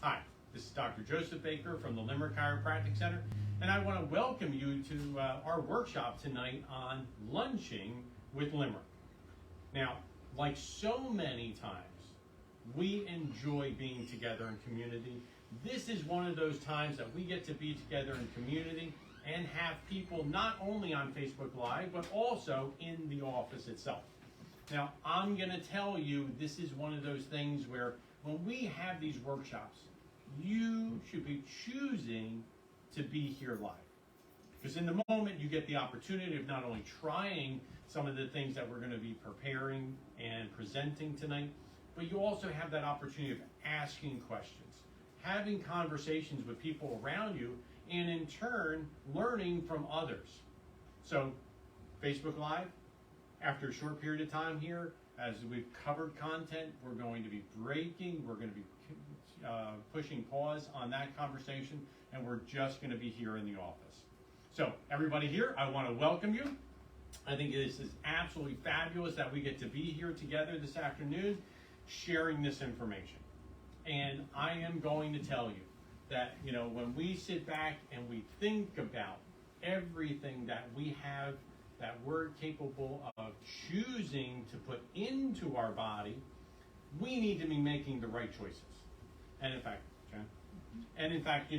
Hi, this is Dr. Joseph Baker from the Limerick Chiropractic Center, and I want to welcome you to our workshop tonight on lunching with Limerick. Now, like so many times, we enjoy being together in community. This is one of those times that we get to be together in community and have people not only on Facebook Live, but also in the office itself. Now, I'm going to tell you, this is one of those things where when we have these workshops, you should be choosing to be here live. Because in the moment, you get the opportunity of not only trying some of the things that we're going to be preparing and presenting tonight, but you also have that opportunity of asking questions, having conversations with people around you, and in turn, learning from others. So, Facebook Live, after a short period of time here, as we've covered content, we're going to be breaking, we're going to be pushing pause on that conversation, and we're just going to be here in the office. So, everybody here, I want to welcome you. I think this is absolutely fabulous that we get to be here together this afternoon, sharing this information. And I am going to tell you that, when we sit back and we think about everything that we have, that we're capable of choosing to put into our body, we need to be making the right choices. And in fact,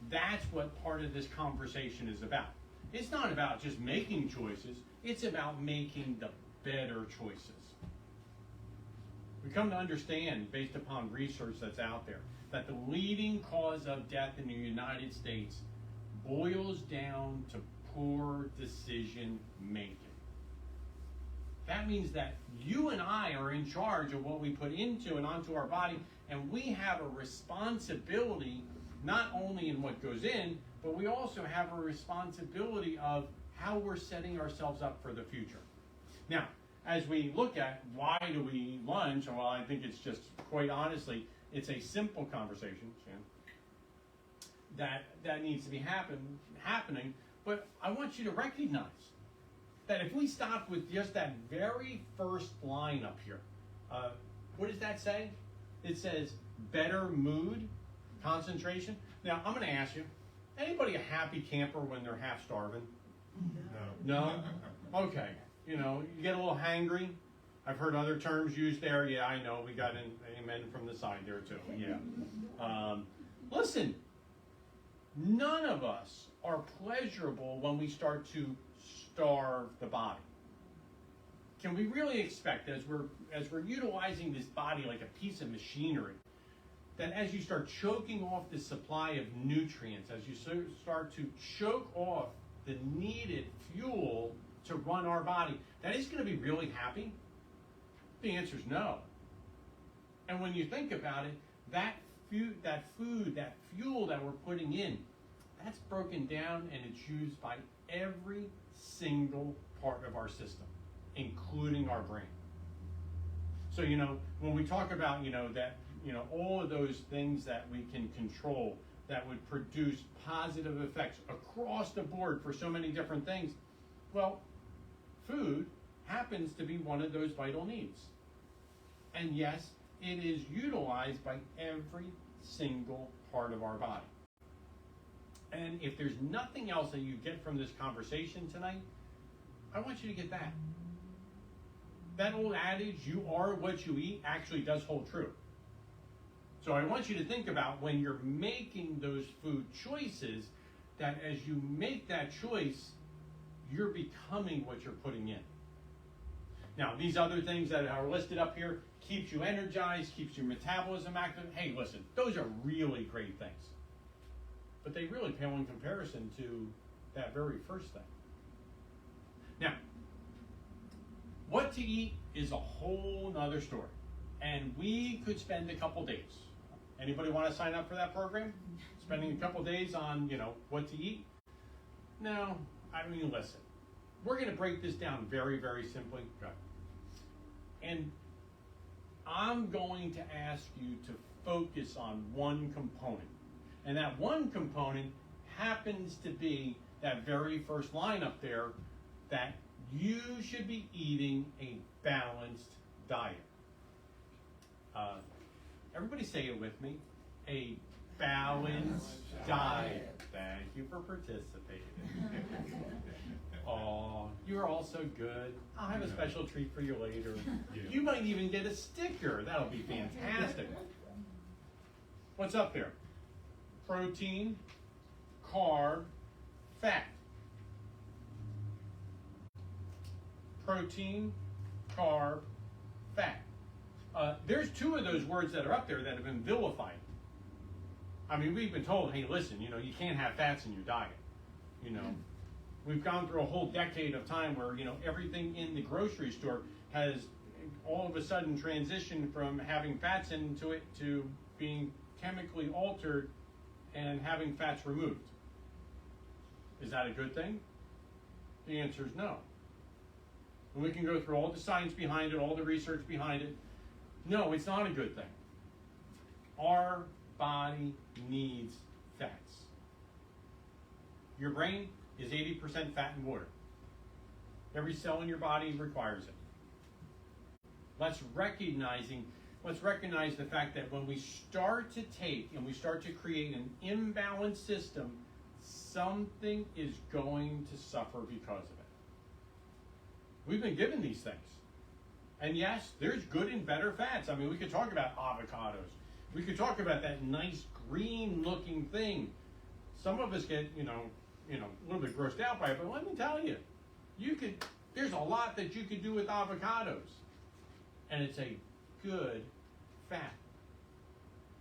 that's what part of this conversation is about. It's not about just making choices, it's about making the better choices. We come to understand, based upon research that's out there, that the leading cause of death in the United States boils down to poor decision making. That means that you and I are in charge of what we put into and onto our body, and we have a responsibility not only in what goes in, but we also have a responsibility of how we're setting ourselves up for the future. Now, as we look at why do we lunch, well, I think it's just, quite honestly, it's a simple conversation, Shan, that needs to be happening. But I want you to recognize that if we stop with just that very first line up here, what does that say? It says better mood, concentration. Now, I'm going to ask you, anybody a happy camper when they're half starving? No? Okay. You get a little hangry. I've heard other terms used there. Yeah, I know. We got an amen from the side there, too. Yeah. Listen, none of us are pleasurable when we start to starve the body. Can we really expect, as we're utilizing this body like a piece of machinery, that as you start choking off the supply of nutrients, as you start to choke off the needed fuel to run our body, that it's going to be really happy? The answer is no. And when you think about it, that food, that fuel that we're putting in, that's broken down and it's used by every single part of our system, including our brain. So, when we talk about, that, all of those things that we can control that would produce positive effects across the board for so many different things, well, food happens to be one of those vital needs. And yes, it is utilized by every single part of our body. And if there's nothing else that you get from this conversation tonight, I want you to get that. That old adage, you are what you eat, actually does hold true. So I want you to think about when you're making those food choices, that as you make that choice, you're becoming what you're putting in. Now, these other things that are listed up here, keeps you energized, keeps your metabolism active. Hey, listen, those are really great things. But they really pale in comparison to that very first thing. Now, what to eat is a whole nother story. And we could spend a couple days. Anybody want to sign up for that program? Spending a couple days on, what to eat? No, listen. We're going to break this down very, very simply. And I'm going to ask you to focus on one component. And that one component happens to be that very first line up there, that you should be eating a balanced diet. Everybody say it with me. a balanced diet. Thank you for participating. Oh, you're all so good. I'll have a special treat for you later. You might even get a sticker. That'll be fantastic. What's up there? Protein, carb, fat. Protein, carb, fat. There's two of those words that are up there that have been vilified. I mean, we've been told, hey, listen, you can't have fats in your diet. We've gone through a whole decade of time where, everything in the grocery store has all of a sudden transitioned from having fats into it to being chemically altered and having fats removed. Is that a good thing? The answer is no. And we can go through all the science behind it, all the research behind it. No, it's not a good thing. Our body needs fats. Your brain is 80% fat and water. Every cell in your body requires it. Let's recognize the fact that when we start to take and we start to create an imbalanced system, something is going to suffer because of it. We've been given these things. And yes, there's good and better fats. I mean, we could talk about avocados. We could talk about that nice green looking thing. Some of us get, a little bit grossed out by it, but let me tell you, there's a lot that you could do with avocados. And it's a good fat.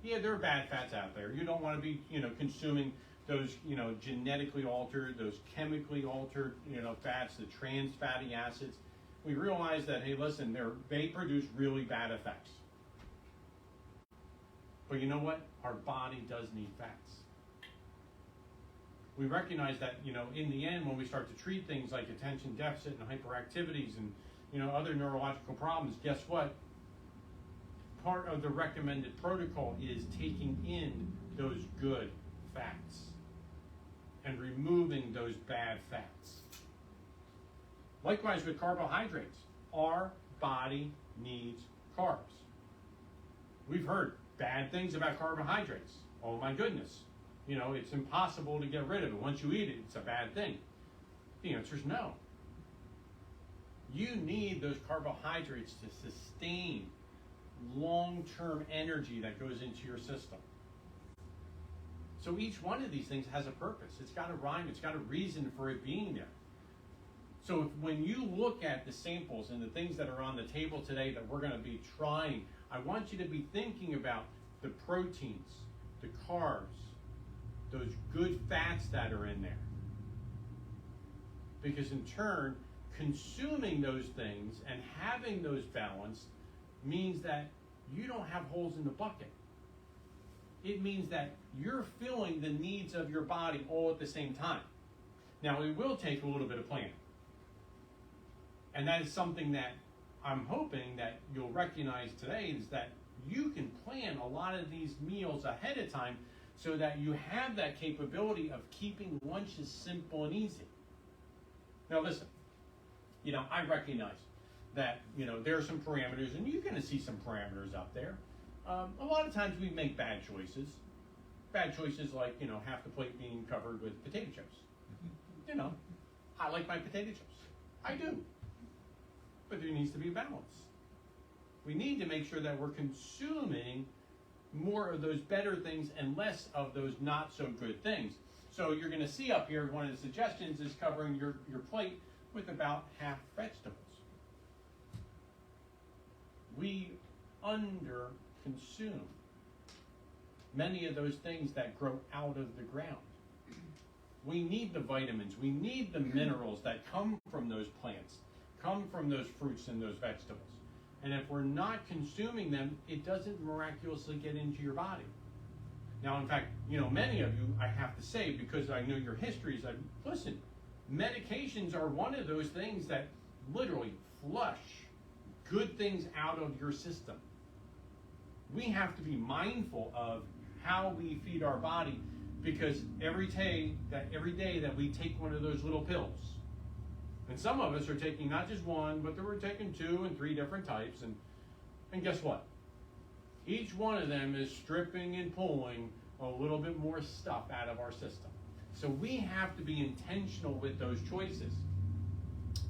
Yeah, there are bad fats out there. You don't want to be, consuming those, genetically altered, those chemically altered, fats, the trans fatty acids. We realize that, hey, listen, they produce really bad effects. But you know what? Our body does need fats. We recognize that, in the end, when we start to treat things like attention deficit and hyperactivities and, other neurological problems, guess what? Part of the recommended protocol is taking in those good fats and removing those bad fats. Likewise with carbohydrates. Our body needs carbs. We've heard bad things about carbohydrates. Oh my goodness. It's impossible to get rid of it. Once you eat it, it's a bad thing. The answer is no. You need those carbohydrates to sustain long-term energy that goes into your system. So each one of these things has a purpose. It's got a rhyme. It's got a reason for it being there. So when you look at the samples and the things that are on the table today that we're going to be trying, I want you to be thinking about the proteins, the carbs, those good fats that are in there. Because in turn, consuming those things and having those balanced means that you don't have holes in the bucket. It means that you're filling the needs of your body all at the same time. Now, it will take a little bit of planning. And that is something that I'm hoping that you'll recognize today, is that you can plan a lot of these meals ahead of time so that you have that capability of keeping lunches simple and easy. Now listen, I recognize that, there are some parameters, and you're going to see some parameters up there. A lot of times we make bad choices. Bad choices like, half the plate being covered with potato chips. I like my potato chips. I do. But there needs to be a balance. We need to make sure that we're consuming more of those better things and less of those not so good things. So you're going to see up here, one of the suggestions is covering your plate with about half vegetables. We under-consume many of those things that grow out of the ground. We need the vitamins, we need the minerals that come from those plants, come from those fruits and those vegetables. And if we're not consuming them, it doesn't miraculously get into your body. Now, in fact, many of you, I have to say, because I know your histories, listen, medications are one of those things that literally flush good things out of your system. We have to be mindful of how we feed our body, because every day that we take one of those little pills, and some of us are taking not just one, but we're taking 2 and 3 different types, and guess what? Each one of them is stripping and pulling a little bit more stuff out of our system. So we have to be intentional with those choices.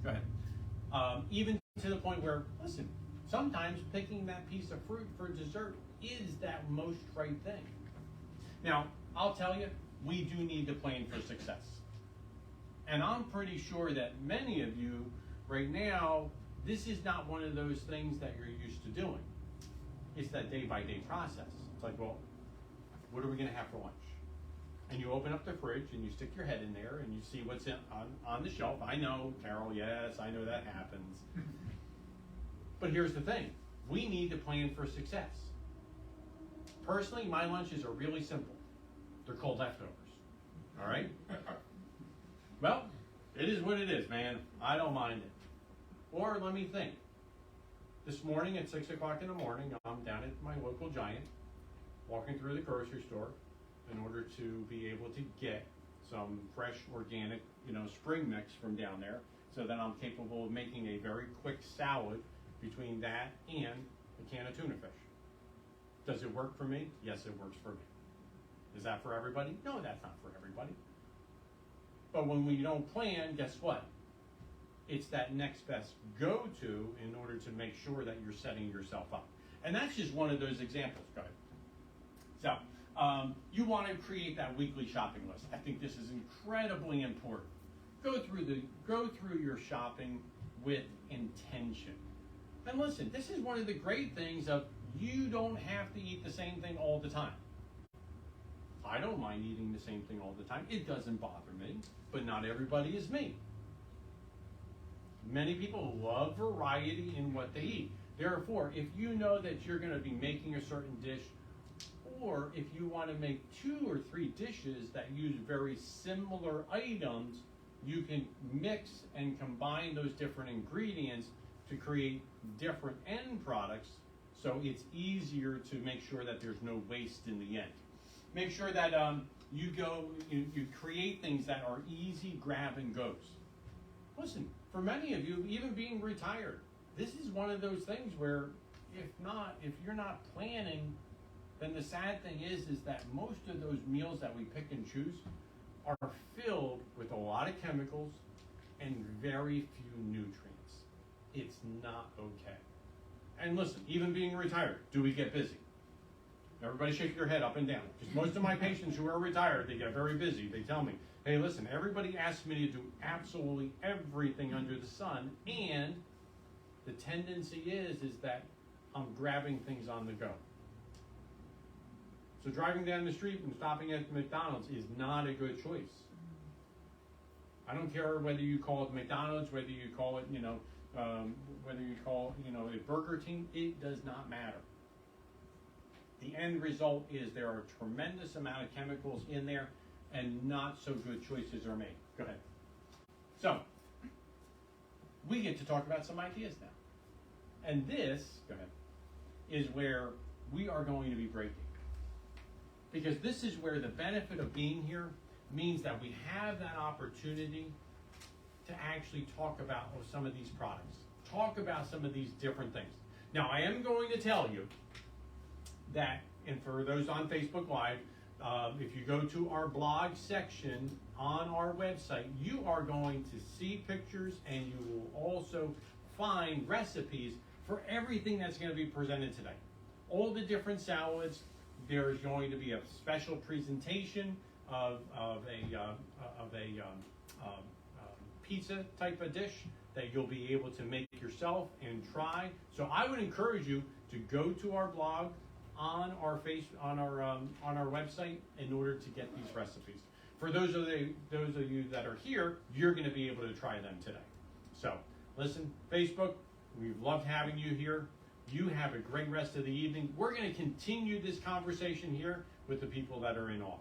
Go ahead. Even to the point where, listen, sometimes picking that piece of fruit for dessert is that most right thing. Now, I'll tell you, we do need to plan for success. And I'm pretty sure that many of you right now, this is not one of those things that you're used to doing. It's that day-by-day process. It's like, well, what are we going to have for lunch? And you open up the fridge and you stick your head in there and you see what's on the shelf. I know, Carol, yes, I know that happens. But here's the thing. We need to plan for success. Personally, my lunches are really simple. They're called leftovers. All right? Well, it is what it is, man. I don't mind it. Or let me think. This morning at 6 o'clock in the morning, I'm down at my local Giant, walking through the grocery store in order to be able to get some fresh, organic, spring mix from down there, so that I'm capable of making a very quick salad between that and a can of tuna fish. Does it work for me? Yes, it works for me. Is that for everybody? No, that's not for everybody. But when we don't plan, guess what? It's that next best go-to in order to make sure that you're setting yourself up. And that's just one of those examples. Go ahead. So, you want to create that weekly shopping list. I think this is incredibly important. Go through your shopping with intention. And listen, this is one of the great things of you don't have to eat the same thing all the time. I don't mind eating the same thing all the time. It doesn't bother me, but not everybody is me. Many people love variety in what they eat. Therefore, if you know that you're going to be making a certain dish, or if you want to make 2 or 3 dishes that use very similar items, you can mix and combine those different ingredients to create different end products, so it's easier to make sure that there's no waste in the end. Make sure that you create things that are easy grab and goes. Listen, for many of you, even being retired, this is one of those things where if you're not planning, then the sad thing is that most of those meals that we pick and choose are filled with a lot of chemicals and very few nutrients. It's not okay. And listen, even being retired, do we get busy? Everybody shake your head up and down. Because most of my patients who are retired, they get very busy. They tell me, hey, listen, everybody asks me to do absolutely everything under the sun, and the tendency is that I'm grabbing things on the go. So driving down the street and stopping at McDonald's is not a good choice. I don't care whether you call it McDonald's, whether you call it, whether you call it, a Burger King, it does not matter. The end result is there are a tremendous amount of chemicals in there, and not so good choices are made. Go ahead. So, we get to talk about some ideas now. And this, go ahead, is where we are going to be breaking. Because this is where the benefit of being here means that we have that opportunity to actually talk about some of these products. Talk about some of these different things. Now, I am going to tell you that, and for those on Facebook Live, if you go to our blog section on our website, you are going to see pictures, and you will also find recipes for everything that's going to be presented today. All the different salads. There's going to be a special presentation of a pizza type of dish that you'll be able to make yourself and try. So I would encourage you to go to our blog on our website in order to get these recipes. For those of you that are here, you're going to be able to try them today. So listen, Facebook, we've loved having you here. You have a great rest of the evening. We're going to continue this conversation here with the people that are in office.